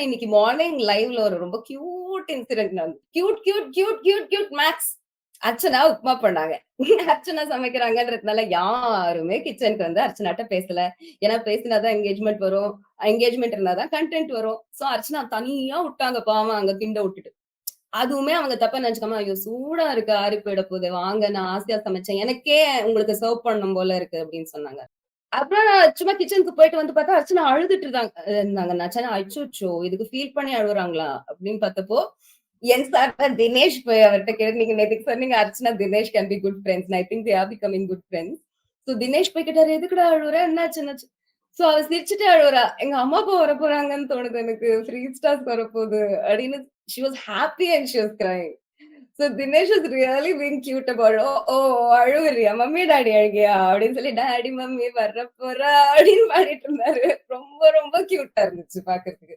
இன்னைக்கு மார்னிங் லைவ்ல ஒரு ரொம்ப கியூட் இன்சிடென்ட் நடந்தது. Cute, cute, cute, cute, cute max. Archana upma பண்ணாங்க. அர்ச்சனா சமைக்கிறாங்கன்றதுனால யாருமே கிச்சனுக்கு வந்து அர்ச்சனாட்ட பேசல. ஏன்னா பேசினா தான் என்கேஜ்மென்ட் வரும். என்கேஜ்மென்ட் இருந்தா தான் கன்டென்ட் வரும். சோ அர்ச்சனா தனியா உட்டாங்க பாவம் அங்க கிண்ட விட்டுட்டு. அதுவுமே அவங்க தப்பா நெனச்சுக்காம, "ஐயோ! சூடா இருக்கு, ஆறி போயிட போது. வாங்க நான் ஆசையா சமைச்சேன். எனக்கே உங்களுக்கு சர்வ் பண்ணணும் போல இருக்கு" அப்படின்னு சொன்னாங்க. அப்புறம் நான் சும்மா கிச்சனுக்கு போயிட்டு வந்து பார்த்தா, அர்ச்சனா அழுதுட்டு இருந்தாங்க. நான் சொன்னேன், "அச்சச்சோ! இதுக்கு ஃபீல் பண்ணி அழுவுறாங்களா?" அப்படின்னு பார்த்தப்போ, என் சார் தினேஷ் போய் அவர்ட்ட கேட்டு, "நீங்க நேத்துக்கு சொன்னீங்க Archana, Dinesh can be good friends. I think they are becoming good friends." So Dinesh போய் கேட்டாரு, "எதுக்குடா அழுவுற? என்னாச்சு? என்னாச்சு?" சோ அவ சிரிச்சுட்டு அழுவுறா. "எங்க அம்மா, அப்பா வரப்போறாங்கன்னு தோணுது எனக்கு. 3 ஸ்டார்ஸ் வரப்போது." அப்படின்னு she was happy and she was crying. So Dinesh is really being cute about ஓ அழுவுறியா? மம்மி, டாடி அழுகையா? அப்படின்னு சொல்லி, டாடி, மம்மி வரப்போறா அப்படின்னு பாடிட்டு இருந்தாரு. ரொம்ப ரொம்ப கியூட்டா இருந்துச்சு பாக்கறதுக்கு.